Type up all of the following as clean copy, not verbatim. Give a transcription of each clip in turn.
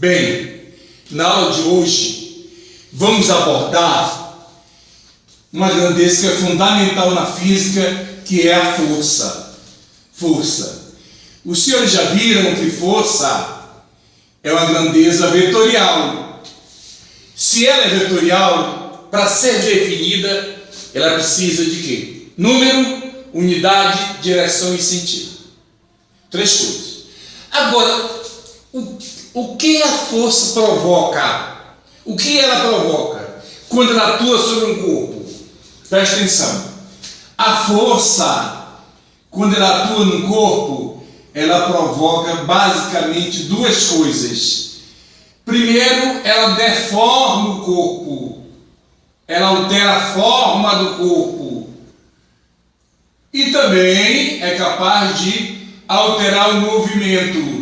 Bem, na aula de hoje vamos abordar uma grandeza que é fundamental na física, que é a força. Força. Os senhores já viram que força é uma grandeza vetorial. Se ela é vetorial, para ser definida, ela precisa de quê? Número, unidade, direção e sentido. 3 coisas. Agora, o que a força provoca? O que ela provoca quando ela atua sobre um corpo? Presta atenção. A força, quando ela atua no corpo, ela provoca basicamente 2 coisas. Primeiro, ela deforma o corpo. Ela altera a forma do corpo. E também é capaz de alterar o movimento.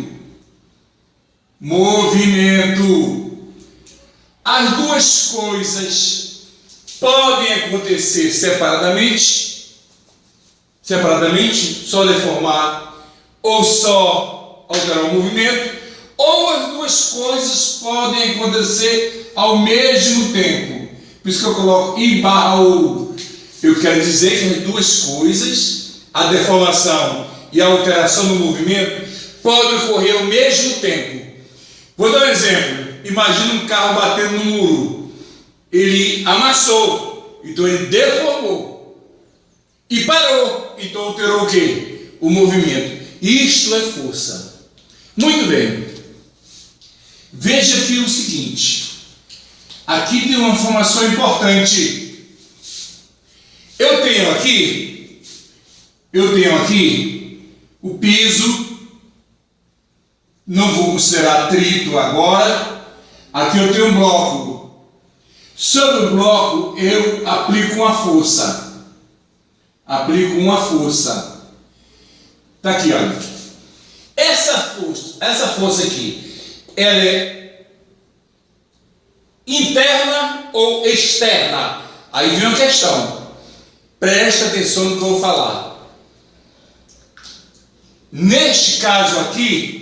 As 2 coisas podem acontecer separadamente, só deformar, ou só alterar o movimento, ou as 2 coisas podem acontecer ao mesmo tempo. Por isso que eu coloco I/ou. Eu quero dizer que as 2 coisas, a deformação e a alteração do movimento, podem ocorrer ao mesmo tempo. Vou dar um exemplo. Imagina um carro batendo no muro. Ele amassou, então ele deformou. E parou, então alterou o quê? O movimento. Isto é força. Muito bem. Veja aqui o seguinte. Aqui tem uma informação importante. Eu tenho aqui o piso. Não vou considerar atrito agora. Aqui eu tenho um bloco. Sobre o bloco eu aplico uma força. Está aqui, olha. Essa força aqui, ela é interna ou externa? Aí vem uma questão. Presta atenção no que eu vou falar. Neste caso aqui,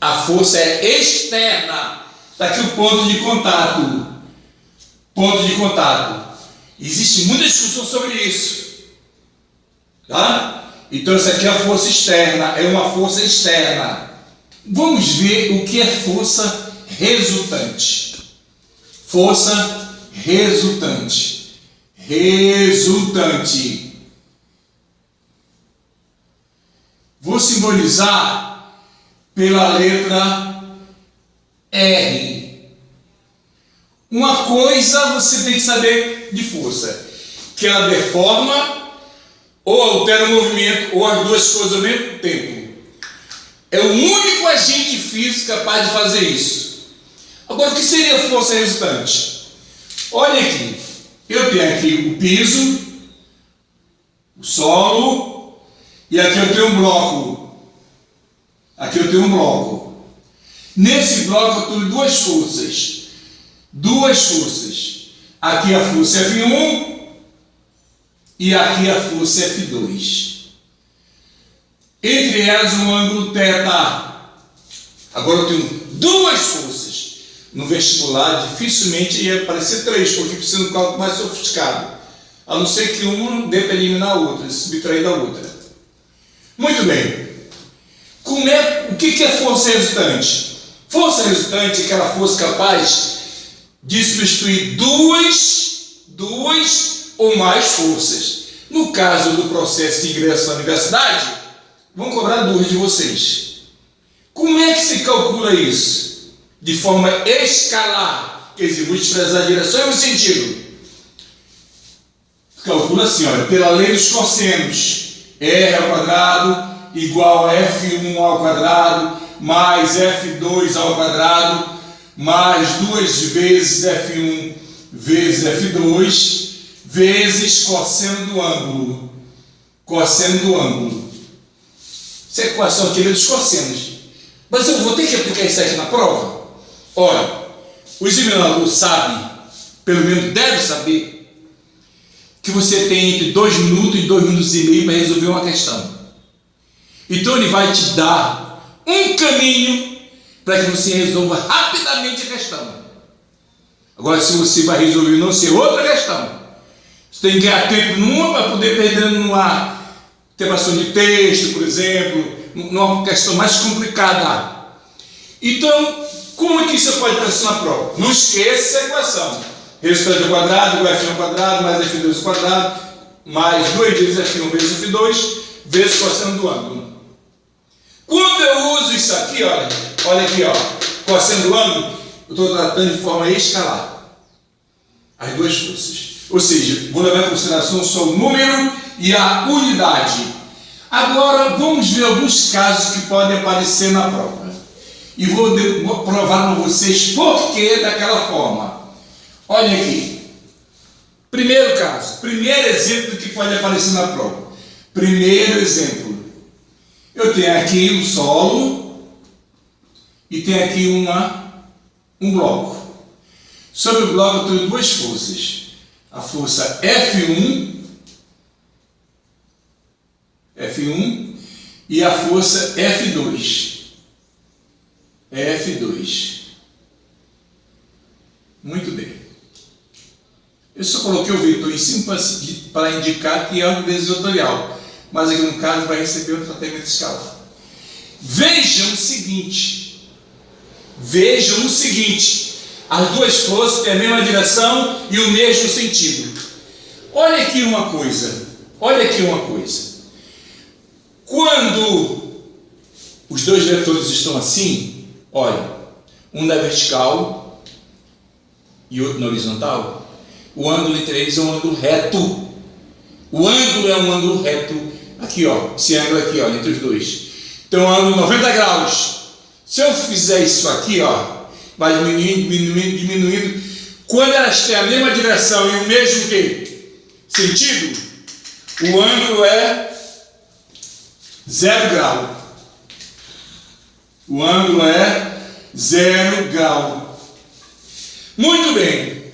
a força é externa. Está aqui o ponto de contato. Existe muita discussão sobre isso. Tá? Então, essa aqui é a força externa. É uma força externa. Vamos ver o que é força resultante. Força resultante. Vou simbolizar pela letra R. Uma coisa você tem que saber de força, que ela deforma ou altera o movimento, ou as 2 coisas ao mesmo tempo. É o único agente físico capaz de fazer isso. Agora, o que seria força resultante? Olha aqui. Eu tenho aqui o piso, o solo, e aqui eu tenho um bloco. Nesse bloco eu tenho 2 forças. Aqui a força F1 e aqui a força F2. Entre elas um ângulo θ. Agora eu tenho 2 forças. No vestibular dificilmente ia aparecer 3, porque precisa de um cálculo mais sofisticado. A não ser que uma dê para eliminar a outra, subtrair da outra. Muito bem. O que é força resultante? Força resultante é aquela força capaz de substituir duas ou mais forças. No caso do processo de ingresso na universidade, vão cobrar 2 de vocês. Como é que se calcula isso? De forma escalar, quer dizer, vou desprezar a direção e o sentido. Calcula assim, olha, pela lei dos cossenos, R ao quadrado igual a F1 ao quadrado mais F2 ao quadrado mais 2 vezes F1 vezes F2 vezes cosseno do ângulo. Isso é equação aqui dos cossenos. Mas eu vou ter que aplicar isso aqui na prova? Olha, o examinador sabe, pelo menos deve saber, que você tem entre 2 minutos e 2 minutos e meio para resolver uma questão. Então ele vai te dar um caminho para que você resolva rapidamente a questão. Agora, se você vai resolver não ser outra questão, você tem que ganhar tempo numa para poder perder numa interpretação de texto, por exemplo, numa questão mais complicada. Então, como é que isso pode aparecer na prova? Não esqueça essa equação. Resultante ao quadrado, igual a F1 ao quadrado, mais F2 ao quadrado, mais 2 vezes F1 vezes F2, vezes cosseno do ângulo. Quando eu uso isso aqui, olha aqui, cosseno do ângulo, eu estou tratando de forma escalar as duas forças. Ou seja, vou levar em consideração só o número e a unidade. Agora, vamos ver alguns casos que podem aparecer na prova. E vou provar para vocês por que daquela forma. Olha aqui. Primeiro caso, primeiro exemplo que pode aparecer na prova. Primeiro exemplo. Eu tenho aqui um solo e tenho aqui um bloco. Sobre o bloco eu tenho duas forças. A força F1 e a força F2. Muito bem. Eu só coloquei o vetor em cima para indicar que é um desequatorial, mas aqui no caso vai receber um tratamento escalar. Vejam o seguinte, as duas forças têm a mesma direção e o mesmo sentido. Olha aqui uma coisa. Quando os dois vetores estão assim, olha, um na vertical e outro na horizontal, o ângulo entre eles é um ângulo reto. O ângulo é um ângulo reto. Aqui, esse ângulo aqui, entre os dois. Então, um ângulo 90 graus. Se eu fizer isso aqui, vai diminuindo. Quando elas têm a mesma direção e o mesmo sentido, o ângulo é 0 grau. O ângulo é 0 grau. Muito bem.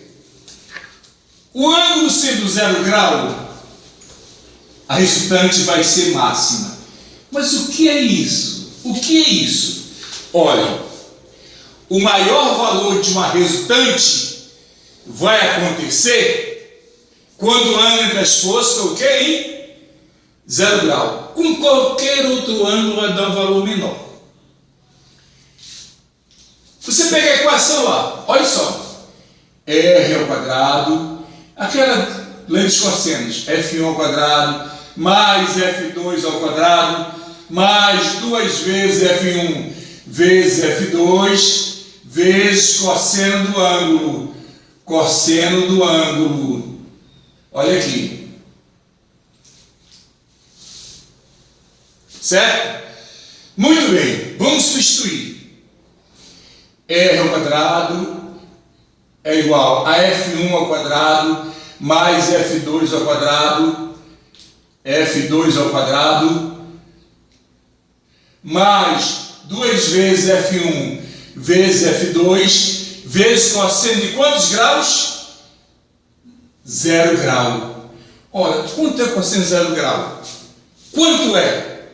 O ângulo sendo 0 grau, a resultante vai ser máxima. Mas o que é isso? Olha, o maior valor de uma resultante vai acontecer quando o ângulo entre as forças é 0 grau. Com qualquer outro ângulo vai dar um valor menor. Você pega a equação lá, olha só. R ao quadrado, aquela lei dos cossenos, F1 ao quadrado, mais F2 ao quadrado, mais 2 vezes F1 vezes F2, vezes cosseno do ângulo. Olha aqui. Certo? Muito bem, vamos substituir. R ao quadrado é igual a F1 ao quadrado mais F2 ao quadrado, mais 2 vezes F1 vezes F2, vezes cosseno de quantos graus? 0 grau. Olha, quanto é cosseno de 0 grau? Quanto é?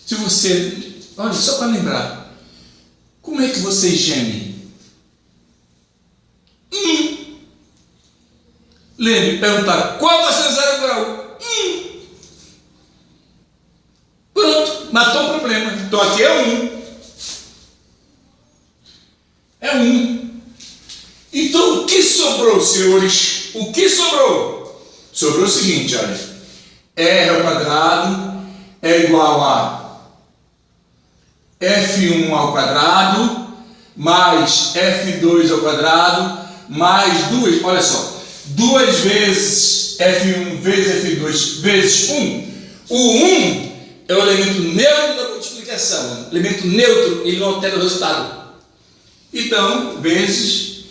Se você... Olha, só para lembrar. Como é que você geme? Lembre, perguntar, qual é cosseno de 0 grau? Pronto, matou o problema. Então aqui é 1. É 1. Então o que sobrou, senhores? O que sobrou? Sobrou o seguinte, olha. R ao quadrado é igual a F1 ao quadrado mais F2 ao quadrado mais 2, olha só, 2 vezes F1 vezes F2 vezes 1. O 1 é o elemento neutro da multiplicação. O elemento neutro, ele não altera o resultado. Então, vezes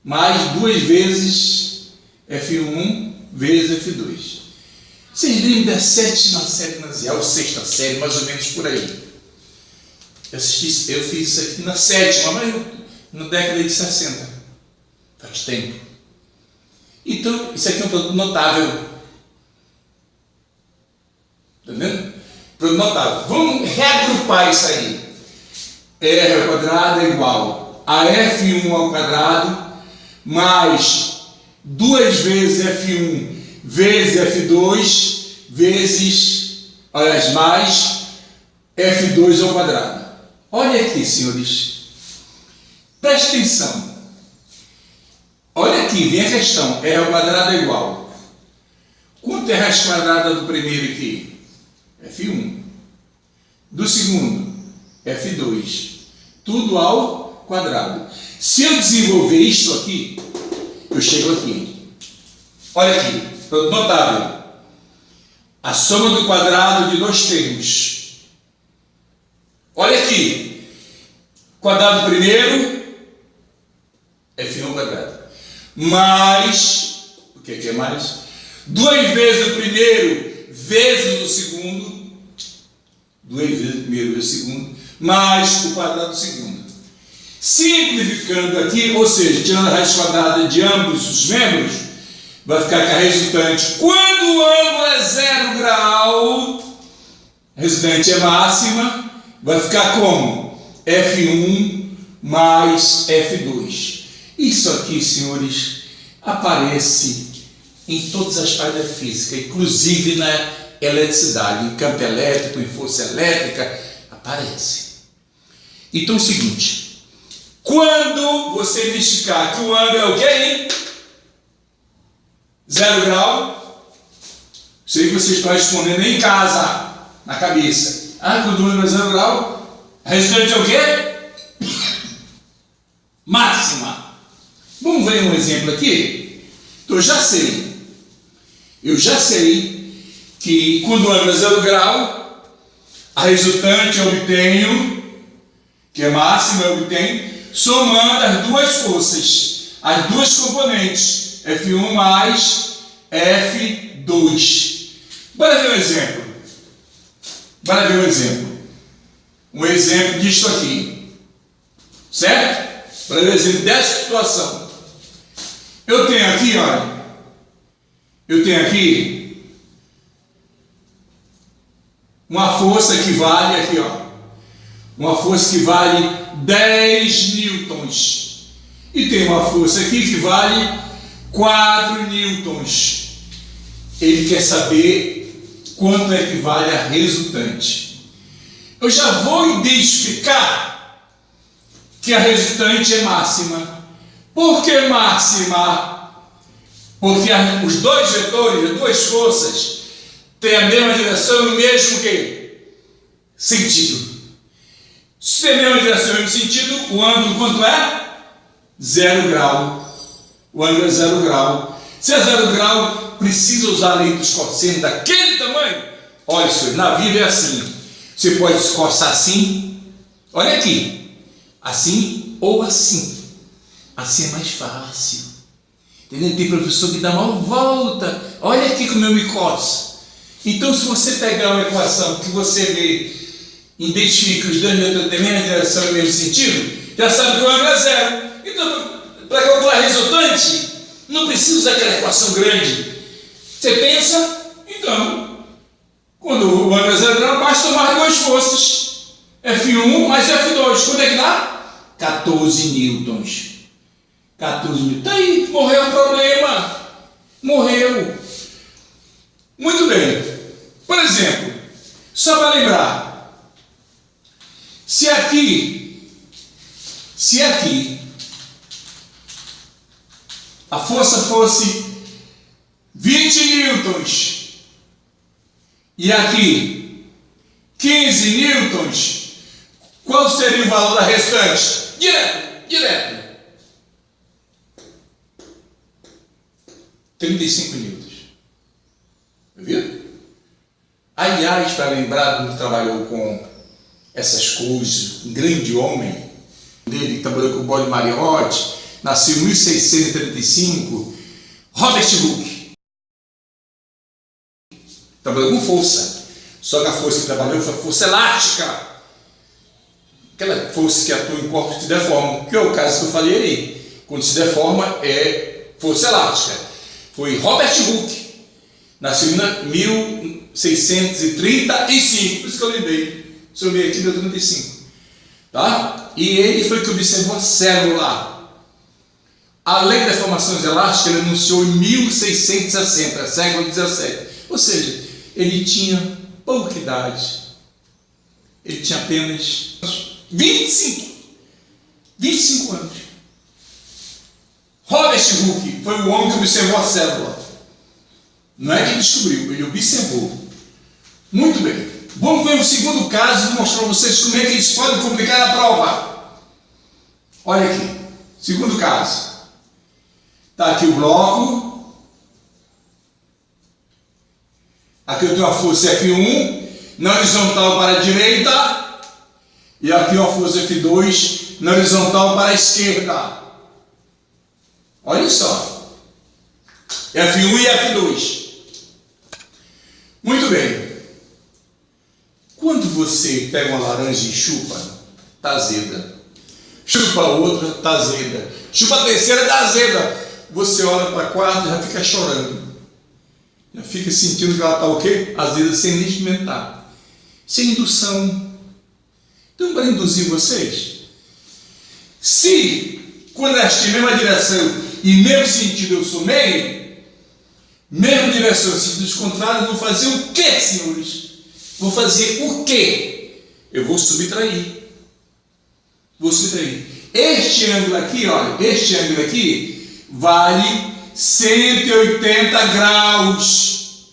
mais 2 vezes F1 vezes F2. Vocês lembram da sétima série ginasial, sexta série, mais ou menos por aí. Eu fiz isso aqui na sétima, mas na década de 60. Faz tempo. Então, isso aqui é um produto notável. Entendendo? Produto notável. Vamos reagrupar isso aí. R ao quadrado é igual a F1 ao quadrado mais 2 vezes F1 vezes F2 vezes, aliás, mais F2 ao quadrado. Olha aqui, senhores. Preste atenção. Olha aqui, vem a questão. R ao quadrado é igual. Quanto é raiz quadrada do primeiro aqui? F1. Do segundo, F2. Tudo ao quadrado. Se eu desenvolver isto aqui, eu chego aqui. Olha aqui, produto notável. A soma do quadrado de dois termos. Olha aqui. Quadrado primeiro, F1 ao quadrado. Mais, o que é mais? 2 vezes o primeiro vezes o segundo. 2 vezes o primeiro vezes o segundo. Mais o quadrado do segundo. Simplificando aqui, ou seja, tirando a raiz quadrada de ambos os membros, vai ficar que a resultante, quando o ângulo é 0 grau, a resultante é máxima, vai ficar como? F1 mais F2. Isso aqui, senhores, aparece em todas as partes da física, inclusive na eletricidade, em campo elétrico, em força elétrica, aparece. Então é o seguinte, quando você verificar que o ângulo é o quê? 0 grau, sei que vocês estão respondendo em casa, na cabeça. Quando o ângulo é 0 grau, a resultante é o quê? Máxima. Vamos ver um exemplo aqui? Então, eu já sei que quando o ângulo é 0 grau, a resultante eu obtenho, que é máxima, eu obtenho, somando as duas forças, as duas componentes, F1 mais F2. Bora ver um exemplo. Um exemplo disto aqui. Certo? Bora ver um exemplo dessa situação. Eu tenho aqui, olha. Uma força que vale aqui, ó. Uma força que vale 10 newtons. E tem uma força aqui que vale 4 newtons. Ele quer saber quanto é que vale a resultante. Eu já vou identificar que a resultante é máxima. Por que máxima? Porque os dois vetores, as duas forças, têm a mesma direção e o mesmo sentido. Se tem a mesma direção e o mesmo sentido, o ângulo quanto é? 0 grau. O ângulo é 0 grau. Se é 0 grau, precisa usar a lei dos cossenos daquele tamanho. Olha, senhor, na vida é assim. Você pode se coçar assim. Olha aqui. Assim ou assim. Assim é mais fácil. Entendeu? Tem professor que dá uma volta. Olha aqui como eu me coço. Então, se você pegar uma equação que você vê, identifica os dois vetores têm a mesma direção e o mesmo sentido, já sabe que o ângulo é 0. Então, para calcular a resultante, não precisa usar aquela equação grande. Você pensa, então, quando o ângulo é 0 grau, basta somar duas forças. F1 mais F2. Quanto é que dá? 14 newtons. 14 newtons. Tá aí, morreu o problema. Morreu. Muito bem. Por exemplo, só para lembrar, se aqui a força fosse 20 newtons e aqui 15 newtons, qual seria o valor da restante? Direto. 35 newtons. Viu? Aliás, para lembrar que trabalhou com essas coisas, um grande homem, ele trabalhou com o Boyle Mariotti, nasceu em 1635, Robert Hooke. Trabalhou com força, só que a força que trabalhou foi a força elástica, aquela força que atua em corpos que se deformam, que é o caso que eu falei aí. Quando se deforma é força elástica. Foi Robert Hooke, nasceu em 1635, por isso que eu lembrei, somei aqui deu 35. Tá? E ele foi que observou a célula. A lei das formações elásticas ele anunciou em 1660, século XVII. Ou seja, ele tinha pouca idade. Ele tinha apenas 25 anos. Robert Hooke foi o homem que observou a célula. Não é que ele descobriu, ele observou. Muito bem. Vamos ver o segundo caso e vou mostrar para vocês como é que eles podem complicar a prova. Olha aqui. Segundo caso. Está aqui o bloco. Aqui eu tenho a força F1 na horizontal para a direita. E aqui a força F2 na horizontal para a esquerda. Olha só. F1 e F2. Muito bem. Quando você pega uma laranja e chupa, está azeda. Chupa a outra, está azeda. Chupa a terceira, está azeda. Você olha para a quarta e já fica chorando. Já fica sentindo que ela está o quê? Azeda, sem nem experimentar. Sem indução. Então, para induzir vocês, se quando elas têm a mesma direção e mesmo sentido eu sou meio, mesma direção, sentidos contrários, vou fazer o quê, senhores? Vou fazer o quê? Eu vou subtrair. Vou subtrair. Este ângulo aqui, olha, este ângulo aqui vale 180 graus.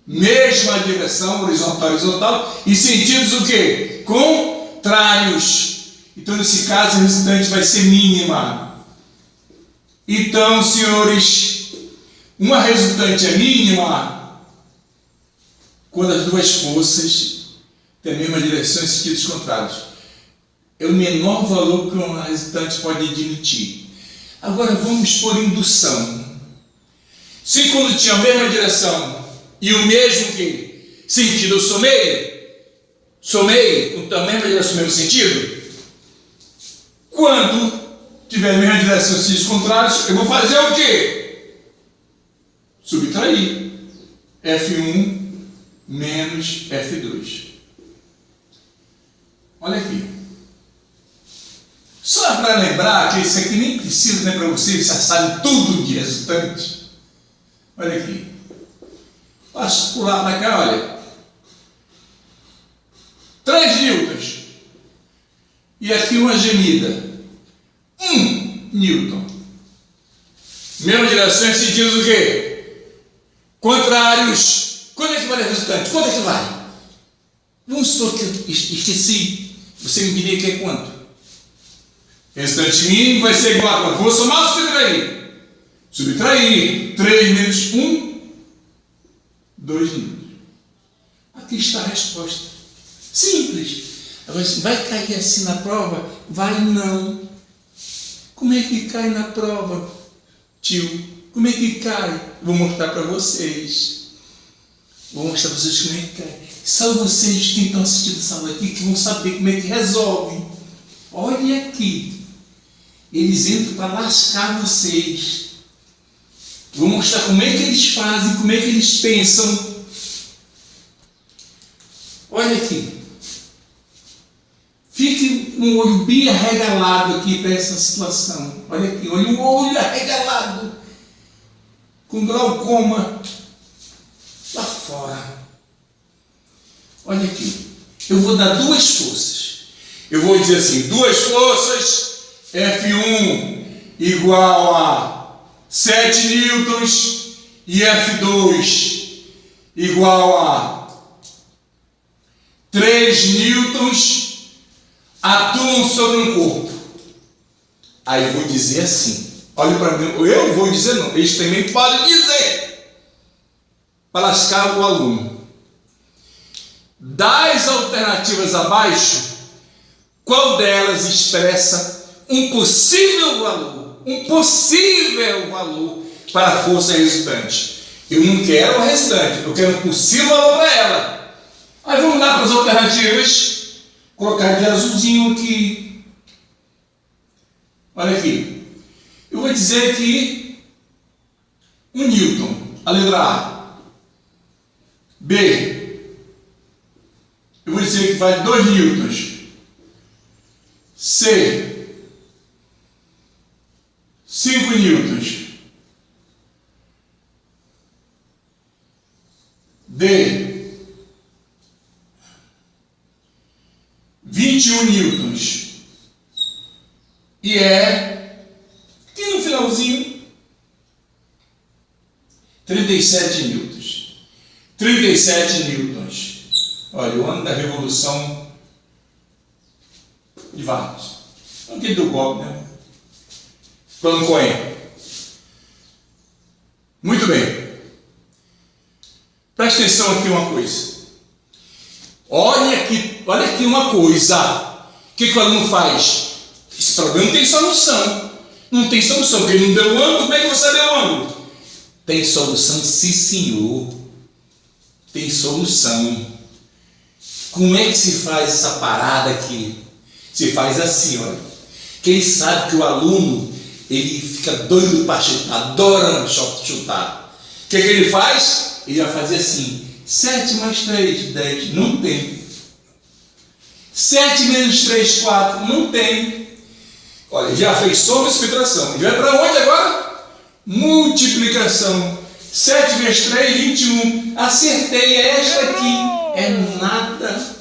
Mesma direção, horizontal, e sentidos o quê? Contrários. Então, nesse caso, a resultante vai ser mínima. Então, senhores, uma resultante é mínima quando as duas forças têm a mesma direção em sentidos contrários. É o menor valor que uma resultante pode admitir. Agora vamos por indução. Se quando tinha a mesma direção e o mesmo que sentido eu somei com a mesma direção, o mesmo sentido, quando tiver a mesma direção em sentidos contrários, eu vou fazer o quê? Subtrair. F1 menos F2. Olha aqui. Só para lembrar que isso aqui nem precisa, né, para vocês já sabem tudo de resultante. Olha aqui. Posso pular para cá, olha. 3 newtons. E aqui uma gemida. 1 newton. Mesma direção em sentidos o quê? Contrários. Quanto é que vale a resultante? Quanto é que vale? Vamos supor que eu esqueci. Você me diria que é quanto? Resultante mínimo vai ser igual a quanto? Vou somar ou subtrair? Subtrair. 3 menos 1, 2 newtons. Aqui está a resposta. Simples. Agora, vai cair assim na prova? Vai não. Como é que cai na prova, tio? Como é que cai? Vou mostrar para vocês. Vou mostrar para vocês como é que cai. Só vocês que estão assistindo essa aula aqui que vão saber como é que resolve. Olha aqui. Eles entram para lascar vocês. Vou mostrar como é que eles fazem, como é que eles pensam. Olha aqui. Fique um olho bem arregalado aqui para essa situação. Olha aqui, olha o olho arregalado. Com glaucoma. Lá fora. Olha aqui. Eu vou dar 2 forças. Eu vou dizer assim, 2 forças, F1 igual a 7 newtons e F2 igual a 3 newtons atuam sobre um corpo. Aí eu vou dizer assim, olha para mim, eu vou dizer não, eles também podem dizer, para lascar o aluno. Das alternativas abaixo, qual delas expressa um possível valor para a força resultante? Eu não quero a resultante, eu quero um possível valor para ela. Aí vamos lá para as alternativas. Colocar de azulzinho aqui. Olha aqui. Eu vou dizer que 1 newton, a letra A. B. Eu vou dizer que vai 2 newtons. C, 5 newtons. D, 21 newtons. E E, aqui no finalzinho, 37 newtons. 37 newtons. Olha, o ano da revolução de Vargas. Aquele do golpe, né? Plano Cohen. Muito bem. Preste atenção aqui uma coisa. Olha aqui uma coisa. O que o aluno faz? Esse problema não tem solução. Não tem solução, porque ele não deu o ângulo. Como é que você deu o ângulo? Tem solução, sim senhor. Tem solução. Como é que se faz essa parada aqui? Se faz assim, olha. Quem sabe que o aluno, ele fica doido para chutar, adora chutar. O que ele faz? Ele vai fazer assim, 7 mais 3, 10, não tem. 7 menos 3, 4, não tem. Olha, já fez soma e subtração. Ele vai para onde agora? Multiplicação. 7 vezes 3, 21. Acertei esta aqui. É nada.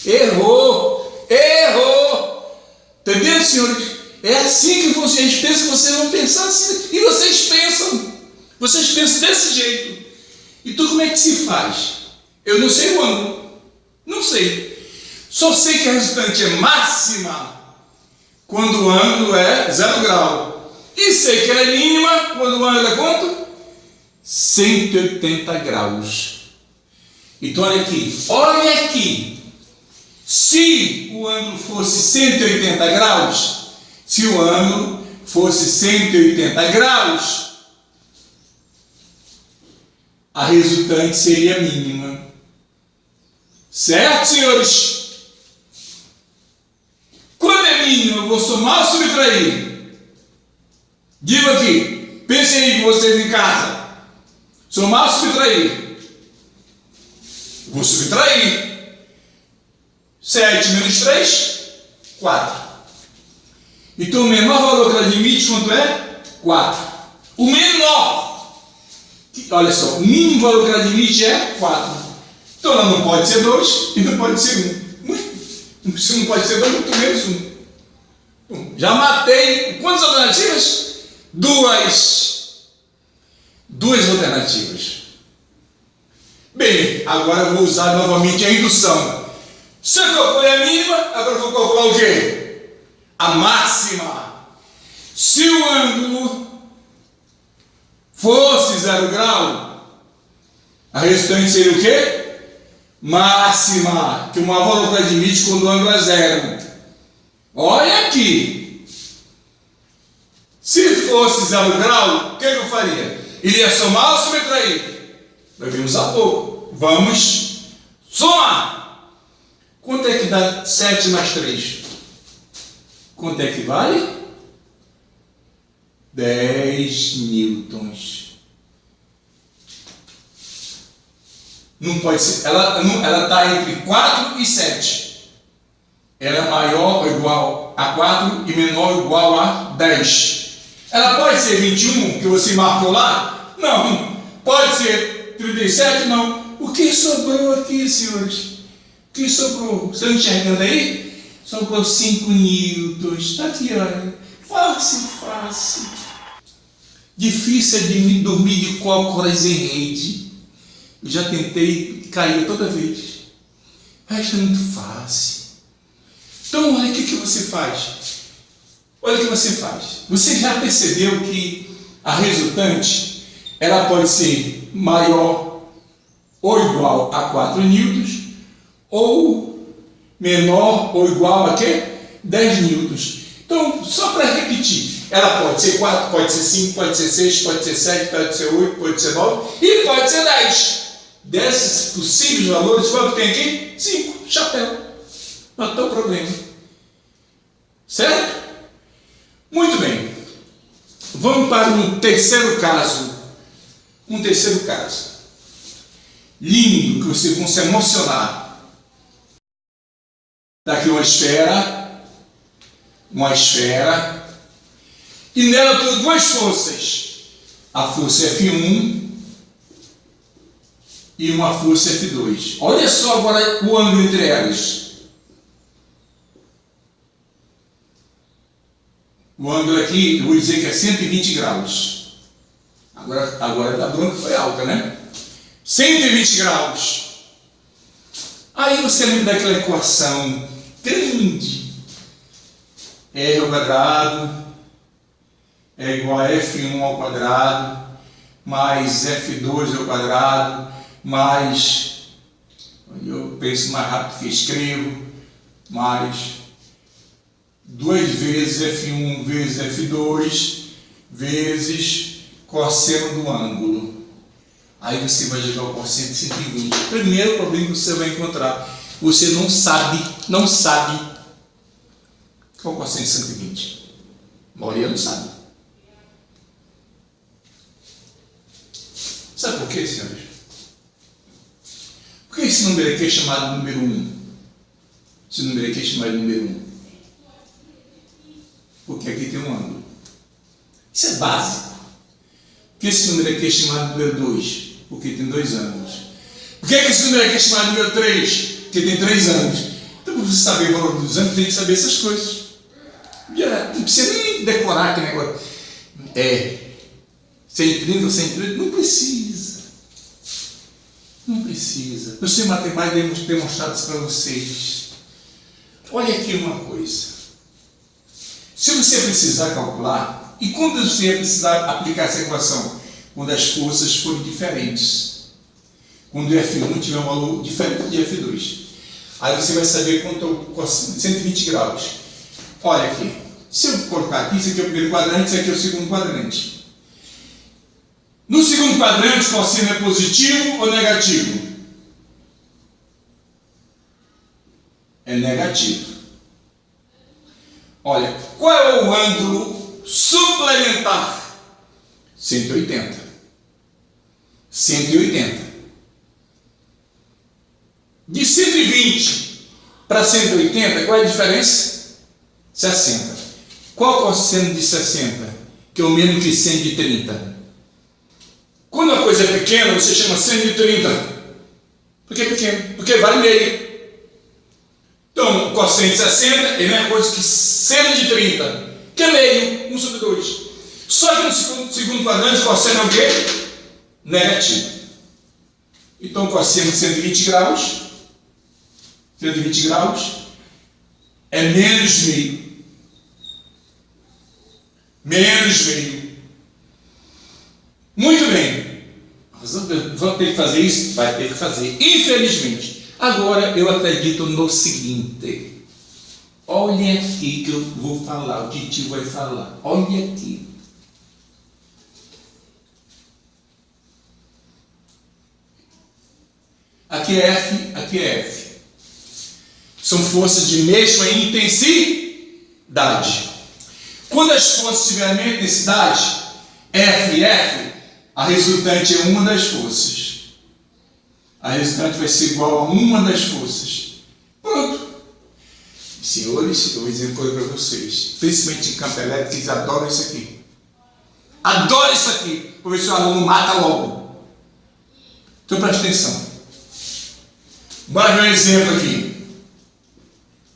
Errou. Entendeu, senhores? É assim que funciona. A gente pensa que vocês vão pensar assim. E vocês pensam. Vocês pensam desse jeito. Então como é que se faz? Eu não sei o ângulo. Não sei. Só sei que a resultante é máxima quando o ângulo é 0 grau. E sei que ela é mínima quando o ângulo é quanto? 180 graus. Então olha aqui. Se o ângulo fosse 180 graus, a resultante seria mínima. Certo, senhores? Quando é mínima, eu vou somar ou subtrair? Diga aqui. Pensem aí vocês em casa. Somar ou subtrair? Vou subtrair. 7 menos 3, 4. Então o menor valor que ela admite quanto é? 4. O menor, olha só, o mínimo valor que ela admite é 4. Então ela não pode ser 2 e não pode ser 1. Se não pode ser 2, muito menos 1. Já matei. Quantas alternativas? Duas alternativas. Bem, agora eu vou usar novamente a indução. Se eu calculei a mínima, agora eu vou calcular o quê? A máxima. Se o ângulo fosse 0 grau, a resultante seria o quê? Máxima, que o maior valor que admite quando o ângulo é 0. Olha aqui. Se fosse 0 grau, o que eu faria? Iria somar ou subtrair? Nós vimos há pouco. Vamos somar. Quanto é que dá 7 mais 3? Quanto é que vale? 10 newtons. Não pode ser. Ela está entre 4 e 7. Ela é maior ou igual a 4 e menor ou igual a 10. Ela pode ser 21, que você marcou lá? Não. Pode ser 37? Não. O que sobrou aqui, senhores? O que sobrou? Estão enxergando aí? Sobrou 5 newtons. Está aqui, olha. Fácil. Difícil é de me dormir de cócoras em rede. Eu já tentei e caía toda vez. Mas é muito fácil. Então, olha o que você faz. Você já percebeu que a resultante, ela pode ser maior ou igual a 4 newtons, ou menor ou igual a quê? 10 newtons. Então, só para repetir, ela pode ser 4, pode ser 5, pode ser 6, pode ser 7, pode ser 8, pode ser 9 e pode ser 10. Desses possíveis valores, quanto tem aqui? 5, chapéu. Não tem problema. Certo? Muito bem. Vamos para um terceiro caso. Lindo, que vocês vão se emocionar. Daqui uma esfera uma esfera, e nela tem duas forças. A força F1 e uma força F2. Olha só agora o ângulo entre elas. O ângulo aqui, eu vou dizer que é 120 graus. Agora a bronca foi alta, né? 120 graus. Aí você lembra daquela equação grande. R ao quadrado é igual a F1 ao quadrado, mais F2 ao quadrado, mais, eu penso mais rápido que escrevo, mais 2 vezes F1 vezes F2 vezes cosseno do ângulo. Aí você vai jogar o cosseno de 120. Primeiro problema que você vai encontrar, você não sabe qual é o cosseno de 120. A maioria não sabe. Sabe por quê, senhores? Por que esse número aqui é chamado de número 1? Esse número aqui é chamado de número 1. Porque aqui tem um ângulo. Isso é básico. Por que esse número aqui é chamado de número 2? Porque tem 2 ângulos. Por que esse número aqui é chamado de número 3? Porque tem 3 ângulos. Então, para você saber o valor dos ângulos, tem que saber essas coisas. Não precisa nem decorar aquele negócio. 130 ou 130, não precisa. Não precisa. Eu sei matemática, temos demonstrado isso para vocês. Olha aqui uma coisa. Se você precisar calcular, e quando você precisar aplicar essa equação? Quando as forças forem diferentes. Quando o F1 tiver um valor diferente de F2. Aí você vai saber quanto é o cosseno, 120 graus. Olha aqui. Se eu colocar aqui, isso aqui é o primeiro quadrante, isso aqui é o segundo quadrante. No segundo quadrante, o cosseno é positivo ou negativo? É negativo. Olha, qual é o ângulo suplementar? 180. 180. De 120 para 180, qual é a diferença? 60. Qual é o cosseno de 60? Que é o mesmo que 100 de 30. Quando a coisa é pequena, você chama 130. Por que pequeno? Porque vale meio. Então, o cosseno de 60 é a mesma coisa que seno de 30, que é meio, 1 sobre 2. Só que no segundo quadrante, o cosseno é o quê? Negativo. Então, o cosseno de 120 graus é menos meio. Menos meio. Muito bem. Vamos ter que fazer isso? Vai ter que fazer. Infelizmente. Agora eu acredito no seguinte. Olha aqui que eu vou falar. O tio vai falar. Olha aqui. Aqui é F, aqui é F. São forças de mesma intensidade. Quando as forças tiverem a mesma intensidade, F e F, a resultante é uma das forças. A resultante vai ser igual a uma das forças. Pronto. Senhores, eu vou dizer uma coisa para vocês. Principalmente em campo elétrico, eles adoram isso aqui. Adoram isso aqui. Para ver se o aluno mata logo. Então preste atenção. Bora ver um exemplo aqui.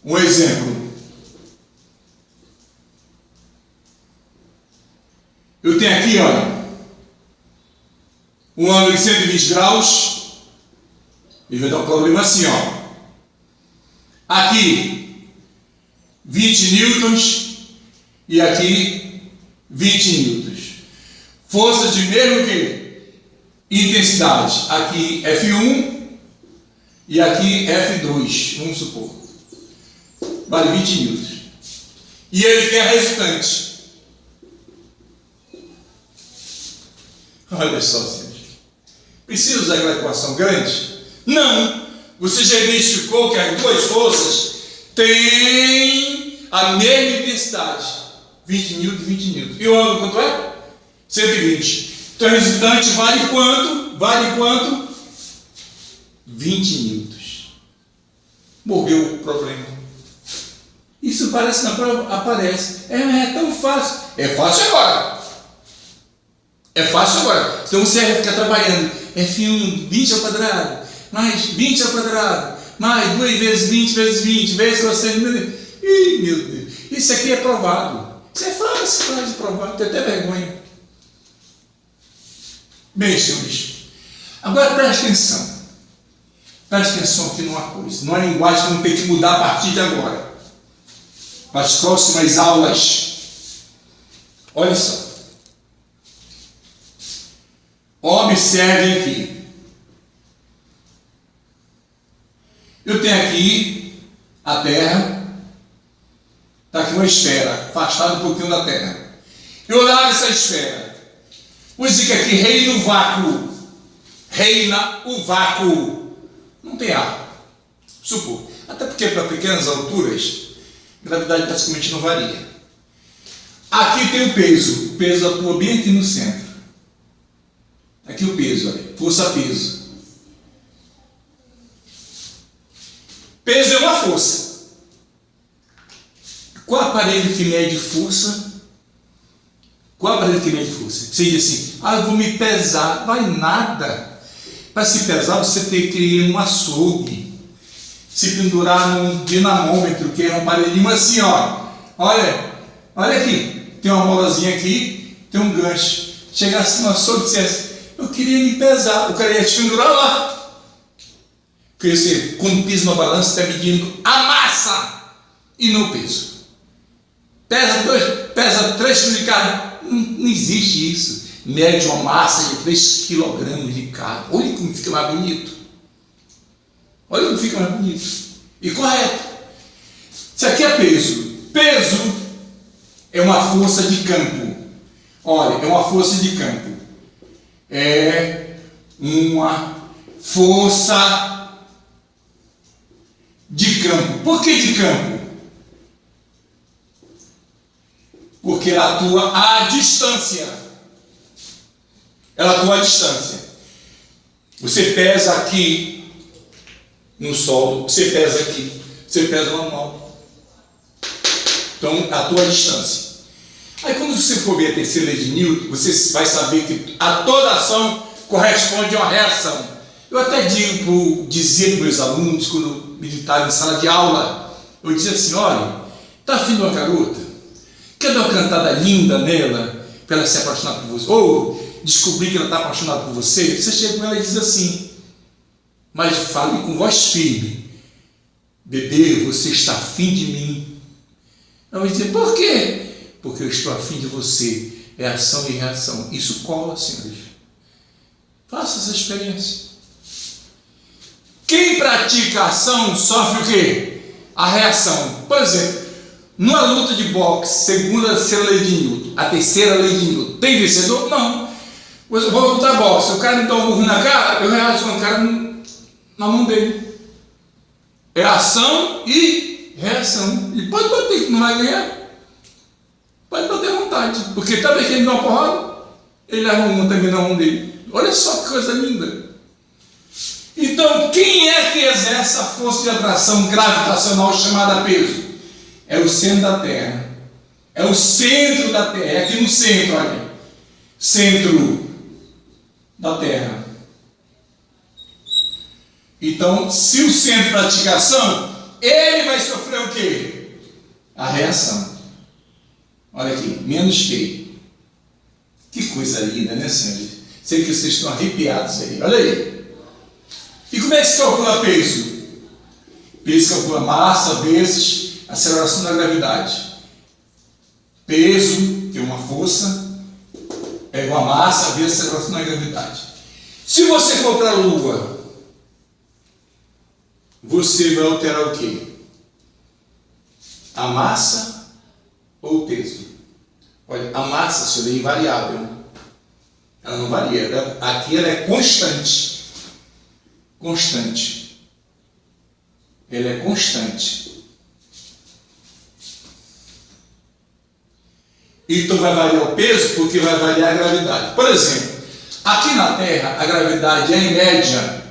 Um exemplo. Eu tenho aqui, olha, um ângulo de 120 graus. E vai dar um problema assim, ó. Aqui 20 newtons e aqui 20 newtons. Força de mesmo que intensidade. Aqui F1 e aqui F2, vamos supor. Vale 20 newtons. E ele quer a resultante. Olha só, senhores. Precisa usar aquela equação grande? Não. Você já identificou que as duas forças têm a mesma intensidade. 20 newtons, 20 newtons. E o ângulo quanto é? 120. Então a resultante vale quanto? Vale quanto? 20 newtons. Morreu o problema. Isso parece na prova, aparece. É tão fácil. É fácil agora. É fácil agora. Então você vai ficar trabalhando. F1, 20 ao quadrado, mais 20 ao quadrado, mais 2 vezes 20 vezes 20, vezes cosseno. Ih, meu Deus. Isso aqui é provado. Isso é fácil de provar. Tem até vergonha. Bem, senhores. Agora preste atenção. Preste atenção aqui numa coisa. Numa linguagem que não tem que mudar a partir de agora. Para as próximas aulas. Olha só. Observem aqui. Eu tenho aqui a Terra. Está aqui uma esfera, afastada um pouquinho da Terra. Eu olhar essa esfera. Vou dizer que aqui reina o vácuo. Reina o vácuo. Não tem ar. Supor. Até porque para pequenas alturas, a gravidade praticamente não varia. Aqui tem o peso. O peso atua bem aqui no centro. Aqui o peso, olha. Força-peso. Peso é uma força. Qual aparelho que mede força? Qual aparelho que mede força? Você diz assim, eu vou me pesar. Vai nada. Para se pesar, você tem que ir num açougue. Se pendurar num dinamômetro, que é um aparelhinho assim, ó. Olha aqui. Tem uma molazinha aqui, tem um gancho. Chegasse no açougue e dissesse, eu queria me pesar. O cara ia te pendurar lá. Porque você, quando pisa na balança, está medindo a massa e não o peso. Pesa 3 quilos de carne. Não existe isso. Mede uma massa de 3 quilogramas de carne. Olha como fica mais bonito. Olha como fica mais bonito. E correto. Isso aqui é peso. Peso é uma força de campo. Olha, é uma força de campo. É uma força de campo. Por que de campo? Porque ela atua à distância. Ela atua à distância. Você pesa aqui no solo, você pesa aqui, você pesa manual. Então, atua à distância. Aí, quando você for ver a terceira lei de Newton, você vai saber que a toda ação corresponde a uma reação. Eu até dizia para meus alunos, quando meditava em sala de aula, eu dizia assim, olha, está afim de uma garota? Quer dar uma cantada linda nela, para ela se apaixonar por você? Ou descobrir que ela está apaixonada por você? Você chega com ela e diz assim, mas fale com voz firme. Bebê, você está afim de mim? Ela vai dizer, por quê? Porque eu estou afim de você. É ação e reação. Isso cola, senhores. Faça essa experiência. Quem pratica a ação sofre o quê? A reação. Por exemplo, numa luta de boxe, segundo a terceira lei de Newton, a terceira lei de Newton, tem vencedor? Não. Eu vou lutar boxe, o cara me dá um burro na cara, eu reajo com o cara na mão dele. É ação e reação. E pode bater, que não vai ganhar. Pode bater à vontade. Porque toda vez que ele dá uma porrada, ele leva uma também na mão dele. Olha só que coisa linda. Então, quem é que exerce a força de atração gravitacional chamada peso? É o centro da Terra. É o centro da Terra. É aqui no centro, olha. Centro da Terra. Então, se o centro pratica ação, ele vai sofrer o quê? A reação. Olha aqui, menos Q. Que coisa linda, né, senhores? Sei que vocês estão arrepiados aí. Olha aí. E como é que se calcula peso? Peso calcula massa vezes aceleração da gravidade. Peso, que é uma força, é igual a massa vezes aceleração da gravidade. Se você for para a Lua, você vai alterar o quê? A massa ou o peso? Olha, a massa, senhor, é invariável. Ela não varia. Aqui ela é constante. Constante. Ela é constante. Então vai variar o peso porque vai variar a gravidade. Por exemplo, aqui na Terra a gravidade é em média.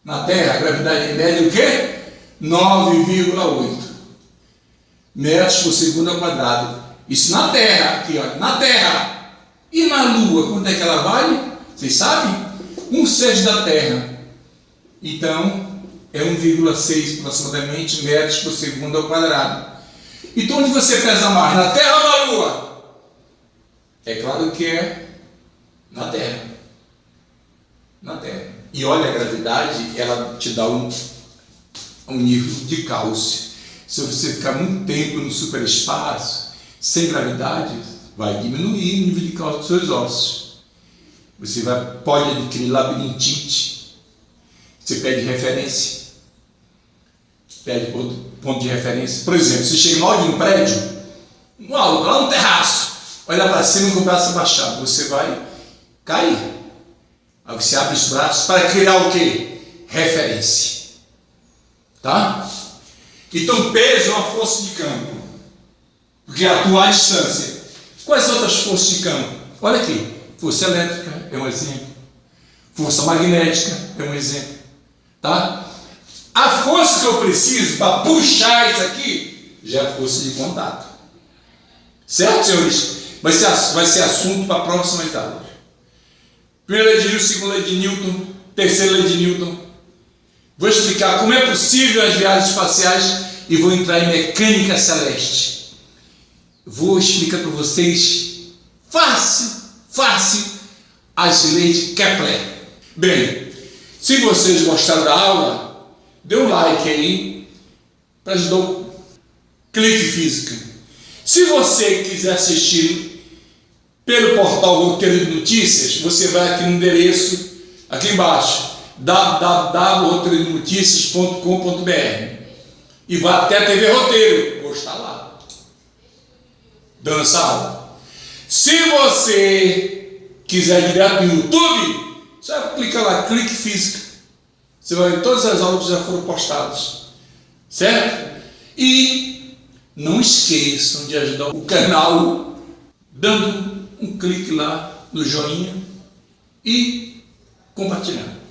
Na Terra a gravidade é em média o quê? 9,8. metros por segundo ao quadrado. Isso na Terra, aqui ó, na Terra. E na Lua, quanto é que ela vale? Vocês sabem? 1/6 da Terra. Então, é 1,6 aproximadamente metros por segundo ao quadrado. Então, onde você pesa mais? Na Terra ou na Lua? É claro que é na Terra. Na Terra. E olha, a gravidade, ela te dá um nível de cálcio. Se você ficar muito tempo no superespaço, sem gravidade, vai diminuir o nível de cálcio dos seus ossos. Você pode adquirir labirintite. Você pede referência. Pede ponto de referência. Por exemplo, você chega no alto de um prédio, no alto, lá no terraço, olha para cima com o braço abaixado, você vai cair. Aí você abre os braços para criar o quê? Referência. Tá? Então, peso é uma força de campo, porque atua à distância. Quais outras forças de campo? Olha aqui, força elétrica é um exemplo, força magnética é um exemplo, tá? A força que eu preciso para puxar isso aqui já é a força de contato, certo, senhores? Vai ser assunto para próximas aulas. Primeira lei de Newton, segunda lei de Newton, terceira lei de Newton. Vou explicar como é possível as viagens espaciais e vou entrar em mecânica celeste. Vou explicar para vocês fácil as leis de Kepler. Bem, se vocês gostaram da aula, dê um like aí para ajudar o Clique Física. Se você quiser assistir pelo portal Roteiro de Notícias, você vai aqui no endereço aqui embaixo, www.roteironoticias.com.br, e vai até a TV Roteiro, vou estar lá dando essa aula. Se você quiser ir direto no YouTube, você vai clicar lá, Clique Física, você vai ver todas as aulas que já foram postadas, certo? E não esqueçam de ajudar o canal dando um clique lá no joinha e compartilhando.